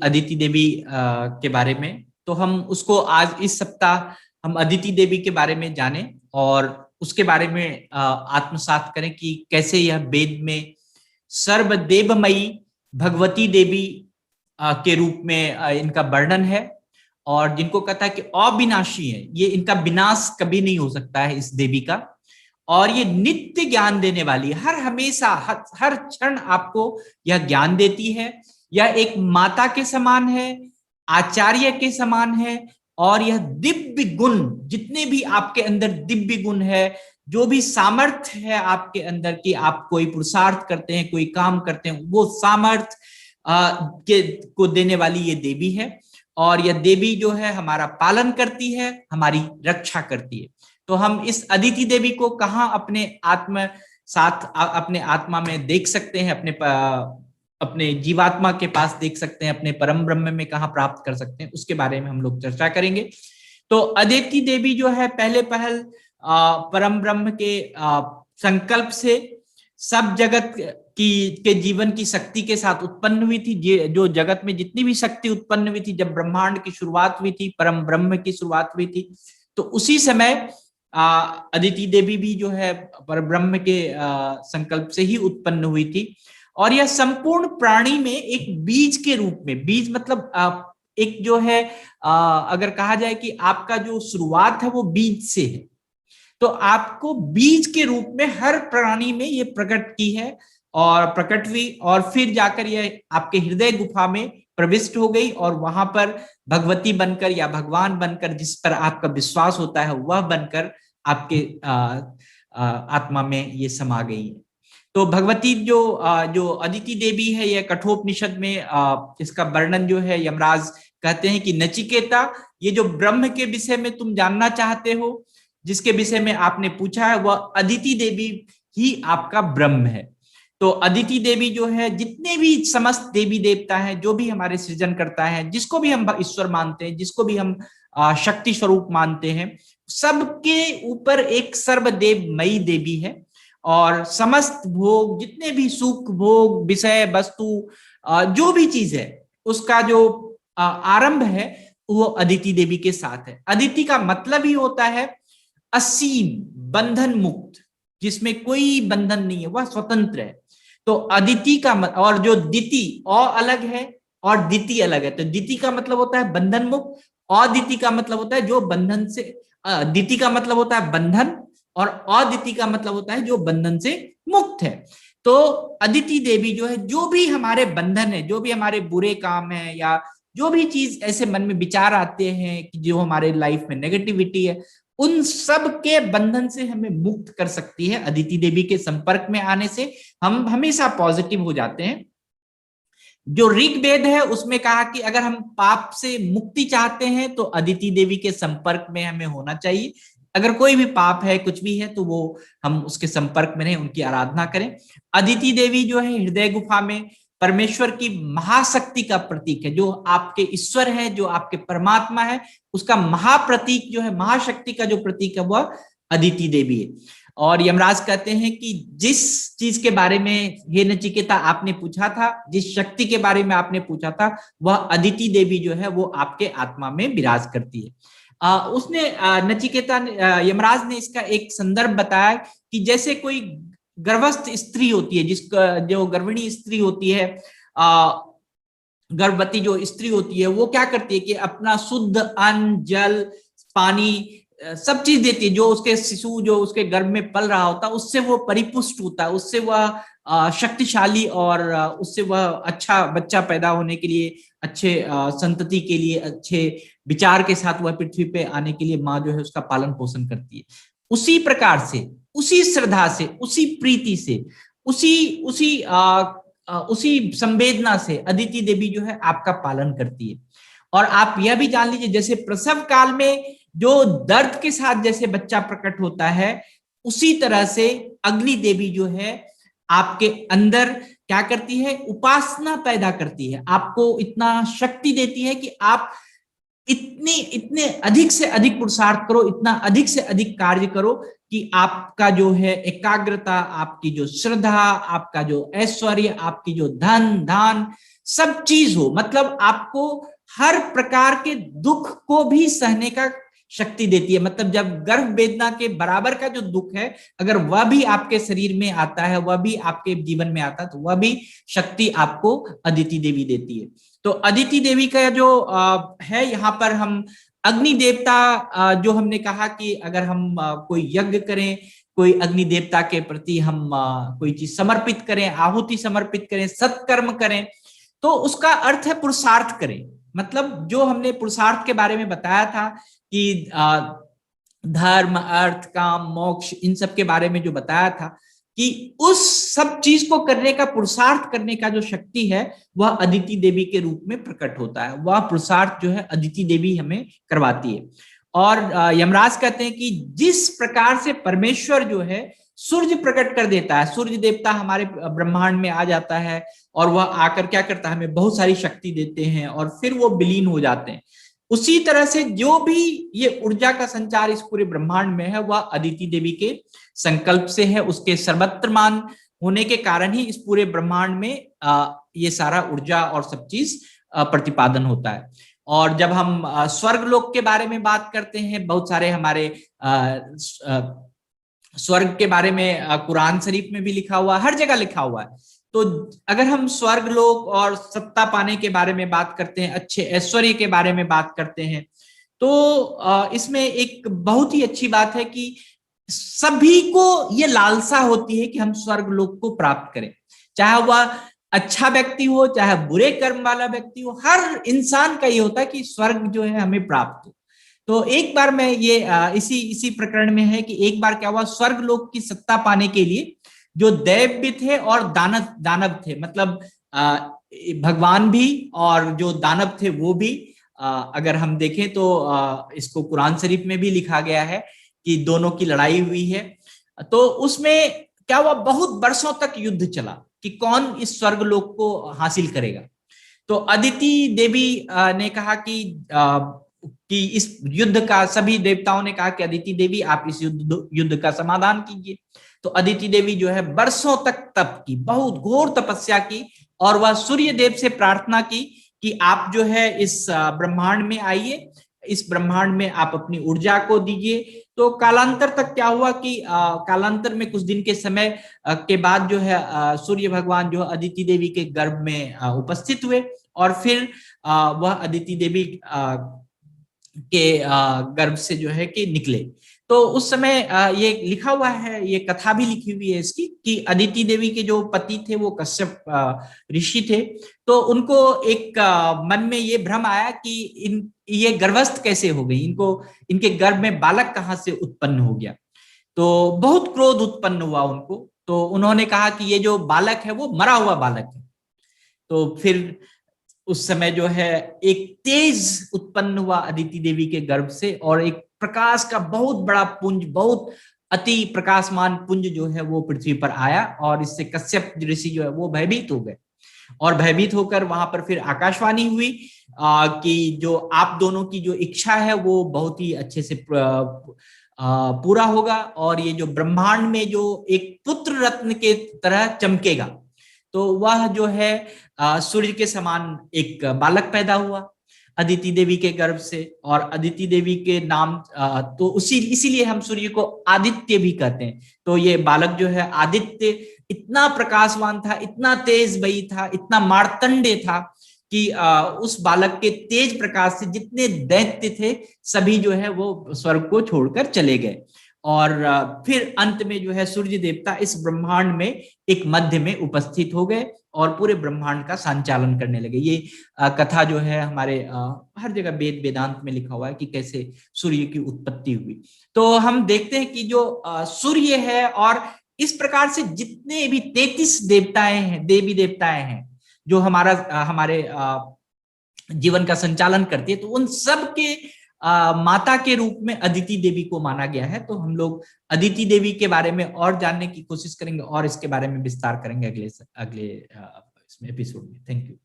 अदिति देवी के बारे में। तो हम उसको आज इस सप्ताह हम अदिति देवी के बारे में जानें और उसके बारे में आत्मसात करें कि कैसे यह वेद में सर्वदेवमयी भगवती देवी के रूप में इनका वर्णन है, और जिनको कहता है कि अविनाशी है, ये इनका विनाश कभी नहीं हो सकता है इस देवी का। और ये नित्य ज्ञान देने वाली है, हर हमेशा हर क्षण आपको यह ज्ञान देती है। यह एक माता के समान है, आचार्य के समान है, और यह दिव्य गुण, जितने भी आपके अंदर दिव्य गुण है, जो भी सामर्थ्य है आपके अंदर कि आप कोई पुरुषार्थ करते हैं, कोई काम करते हैं, वो सामर्थ्य के को देने वाली ये देवी है। और यह देवी जो है हमारा पालन करती है, हमारी रक्षा करती है। तो हम इस अदिति देवी को कहाँ अपने अपने आत्मा में देख सकते हैं, अपने जीवात्मा के पास देख सकते हैं, अपने परम ब्रह्म में कहाँ प्राप्त कर सकते हैं, उसके बारे में हम लोग चर्चा करेंगे। तो अदिति देवी जो है पहले पहल परम ब्रह्म के संकल्प से सब जगत के जीवन की शक्ति के साथ उत्पन्न हुई थी। जो जगत में जितनी भी शक्ति उत्पन्न हुई थी, जब ब्रह्मांड की शुरुआत हुई थी, परम ब्रह्म की शुरुआत हुई थी, तो उसी समय अदिति देवी भी जो है परब्रह्म के संकल्प से ही उत्पन्न हुई थी। और यह संपूर्ण प्राणी में एक बीज के रूप में, बीज मतलब एक जो है अगर कहा जाए कि आपका जो शुरुआत है वो बीज से है, तो आपको बीज के रूप में हर प्राणी में ये प्रकट की है और प्रकट हुई, और फिर जाकर यह आपके हृदय गुफा में प्रविष्ट हो गई, और वहां पर भगवती बनकर या भगवान बनकर, जिस पर आपका विश्वास होता है, वह बनकर आपके आत्मा में ये समा गई है। तो भगवती जो अदिति देवी है, यह कठोपनिषद में इसका वर्णन जो है, यमराज कहते हैं कि नचिकेता, ये जो ब्रह्म के विषय में तुम जानना चाहते हो, जिसके विषय में आपने पूछा है, वह अदिति देवी ही आपका ब्रह्म है। तो अदिति देवी जो है, जितने भी समस्त देवी देवता हैं, जो भी हमारे सृजन करता है, जिसको भी हम ईश्वर मानते हैं, जिसको भी हम शक्ति स्वरूप मानते हैं, सबके ऊपर एक सर्वदेवमयी देवी है। और समस्त भोग, जितने भी सुख भोग विषय वस्तु जो भी चीज है, उसका जो आरंभ है वो अदिति देवी के साथ है। अदिति का मतलब ही होता है असीम, बंधन मुक्त, जिसमें कोई बंधन नहीं है, वह स्वतंत्र है। तो अदिति का और जो दिति अलग है और दिति अलग है, तो दिति का मतलब होता है बंधन मुक्त, अदिति का मतलब होता है जो बंधन से, दिति का मतलब होता है बंधन, और अदिति का मतलब होता है जो बंधन से मुक्त है। तो अदिति देवी जो है, जो भी हमारे बंधन है, जो भी हमारे बुरे काम है, या जो भी चीज ऐसे मन में विचार आते हैं कि जो हमारे लाइफ में नेगेटिविटी है, उन सब के बंधन से हमें मुक्त कर सकती है। अदिति देवी के संपर्क में आने से हम हमेशा पॉजिटिव हो जाते हैं। जो ऋग्वेद है उसमें कहा कि अगर हम पाप से मुक्ति चाहते हैं तो अदिति देवी के संपर्क में हमें होना चाहिए। अगर कोई भी पाप है, कुछ भी है, तो वो हम उसके संपर्क में रहें, उनकी आराधना करें। अदिति देवी जो है हृदय गुफा में परमेश्वर की महाशक्ति का प्रतीक है। जो आपके ईश्वर है, जो आपके परमात्मा है, उसका महाप्रतीक जो है, महाशक्ति का जो प्रतीक है, वह अदिति देवी है। और यमराज कहते हैं कि जिस चीज के बारे में हे नचिकेता आपने पूछा था, जिस शक्ति के बारे में आपने पूछा था, वह अदिति देवी जो है वो आपके आत्मा में विराज करती है। उसने नचिकेता यमराज ने इसका एक संदर्भ बताया कि जैसे कोई गर्भस्थ स्त्री होती है, जिसका जो गर्भिणी स्त्री होती है, गर्भवती जो स्त्री होती है, वो क्या करती है कि अपना शुद्ध अन्न, जल, पानी, सब चीज देती है, जो उसके शिशु जो उसके गर्भ में पल रहा होता है उससे वो परिपुष्ट होता है, उससे वह शक्तिशाली, और उससे वह अच्छा बच्चा पैदा होने के लिए, अच्छे संतति के लिए, अच्छे विचार के साथ वह पृथ्वी पे आने के लिए माँ जो है उसका पालन पोषण करती है। उसी प्रकार से, उसी श्रद्धा से, उसी प्रीति से, उसी संवेदना से अदिति देवी जो है आपका पालन करती है। और आप यह भी जान लीजिए, जैसे प्रसव काल में जो दर्द के साथ जैसे बच्चा प्रकट होता है, उसी तरह से अग्नि देवी जो है आपके अंदर क्या करती है, उपासना पैदा करती है, आपको इतना शक्ति देती है कि आप इतने इतने अधिक से अधिक पुरुषार्थ करो, इतना अधिक से अधिक कार्य करो कि आपका जो है एकाग्रता, आपकी जो श्रद्धा, आपका जो ऐश्वर्य, आपकी जो धन धान सब चीज हो, मतलब आपको हर प्रकार के दुख को भी सहने का शक्ति देती है। मतलब जब गर्भ वेदना के बराबर का जो दुख है, अगर वह भी आपके शरीर में आता है, वह भी आपके जीवन में आता है, तो वह भी शक्ति आपको अदिति देवी देती है। तो अदिति देवी का जो है, यहाँ पर हम अग्नि देवता, जो हमने कहा कि अगर हम कोई यज्ञ करें, कोई अग्नि देवता के प्रति हम कोई चीज समर्पित करें, आहुति समर्पित करें, सत्कर्म करें, तो उसका अर्थ है पुरुषार्थ करें। मतलब जो हमने पुरुषार्थ के बारे में बताया था कि धर्म, अर्थ, काम, मोक्ष, इन सब के बारे में जो बताया था कि उस सब चीज को करने का, पुरुषार्थ करने का जो शक्ति है, वह अदिति देवी के रूप में प्रकट होता है। वह पुरुषार्थ जो है अदिति देवी हमें करवाती है। और यमराज कहते हैं कि जिस प्रकार से परमेश्वर जो है सूर्य प्रकट कर देता है, सूर्य देवता हमारे ब्रह्मांड में आ जाता है और वह आकर क्या करता है, हमें बहुत सारी शक्ति देते हैं और फिर वो विलीन हो जाते हैं। उसी तरह से जो भी ये ऊर्जा का संचार इस पूरे ब्रह्मांड में है, वह अदिति देवी के संकल्प से है, उसके सर्वत्रमान होने के कारण ही इस पूरे ब्रह्मांड में ये सारा ऊर्जा और सब चीज प्रतिपादन होता है। और जब हम स्वर्ग लोक के बारे में बात करते हैं, बहुत सारे हमारे स्वर्ग के बारे में कुरान शरीफ में भी लिखा हुआ, हर जगह लिखा हुआ है। तो अगर हम स्वर्ग लोक और सत्ता पाने के बारे में बात करते हैं, अच्छे ऐश्वर्य के बारे में बात करते हैं, तो इसमें एक बहुत ही अच्छी बात है कि सभी को ये लालसा होती है कि हम स्वर्ग लोक को प्राप्त करें, चाहे वह अच्छा व्यक्ति हो, चाहे बुरे कर्म वाला व्यक्ति हो, हर इंसान का ये होता है कि स्वर्ग जो है हमें प्राप्त हो। तो एक बार मैं ये इसी इसी प्रकरण में है कि एक बार क्या हुआ, स्वर्ग लोक की सत्ता पाने के लिए जो दैव्य थे और दानव दानव थे, मतलब भगवान भी और जो दानव थे वो भी, अगर हम देखें तो इसको कुरान शरीफ में भी लिखा गया है कि दोनों की लड़ाई हुई है। तो उसमें क्या हुआ, बहुत वर्षों तक युद्ध चला कि कौन इस स्वर्ग लोक को हासिल करेगा। तो अदिति देवी ने कहा कि इस युद्ध का, सभी देवताओं ने कहा कि अदिति देवी आप इस युद्ध का समाधान कीजिए। तो अदिति देवी जो है वर्षों तक तप की, बहुत घोर तपस्या की, और वह सूर्य देव से प्रार्थना की कि आप जो है इस ब्रह्मांड में आइए, इस ब्रह्मांड में आप अपनी ऊर्जा को दीजिए। तो कालांतर तक क्या हुआ कि कालांतर में कुछ दिन के समय के बाद जो है सूर्य भगवान जो अदिति देवी के गर्भ में उपस्थित हुए, और फिर वह अदिति देवी के गर्भ से जो है कि निकले। तो उस समय ये लिखा हुआ है, ये कथा भी लिखी हुई है इसकी, कि अदिति देवी के जो पति थे वो कश्यप ऋषि थे। तो उनको एक मन में ये भ्रम आया कि ये गर्भस्थ कैसे हो गई, इनके गर्भ में बालक कहाँ से उत्पन्न हो गया। तो बहुत क्रोध उत्पन्न हुआ उनको। तो उन्होंने कहा कि ये जो बालक है वो मरा हुआ बालक है। तो फिर उस समय जो है एक तेज उत्पन्न हुआ अदिति देवी के गर्भ से, और एक प्रकाश का बहुत बड़ा पुंज, बहुत अति प्रकाशमान पुंज जो है वो पृथ्वी पर आया, और इससे कश्यप ऋषि जो है वो भयभीत हो गए। और भयभीत होकर वहां पर फिर आकाशवाणी हुई कि जो आप दोनों की जो इच्छा है वो बहुत ही अच्छे से पूरा होगा, और ये जो ब्रह्मांड में जो एक पुत्र रत्न के तरह चमकेगा। तो वह जो है सूर्य के समान एक बालक पैदा हुआ अदिति देवी के गर्भ से, और अदिति देवी के नाम तो इसीलिए हम सूर्य को आदित्य भी कहते हैं। तो ये बालक जो है आदित्य इतना प्रकाशवान था, इतना तेज बई था, इतना मार्तंडे था कि उस बालक के तेज प्रकाश से जितने दैत्य थे सभी जो है वो स्वर्ग को छोड़कर चले गए। और फिर अंत में जो है सूर्य देवता इस ब्रह्मांड में एक मध्य में उपस्थित हो गए और पूरे ब्रह्मांड का संचालन करने लगे। ये कथा जो है हमारे हर जगह वेद वेदांत में लिखा हुआ है कि कैसे सूर्य की उत्पत्ति हुई। तो हम देखते हैं कि जो सूर्य है, और इस प्रकार से जितने भी 33 देवताएं हैं, देवी देवताएं हैं जो हमारे जीवन का संचालन करती है, तो उन सब के माता के रूप में अदिति देवी को माना गया है। तो हम लोग अदिति देवी के बारे में और जानने की कोशिश करेंगे और इसके बारे में विस्तार करेंगे अगले इसमें एपिसोड में। Thank you.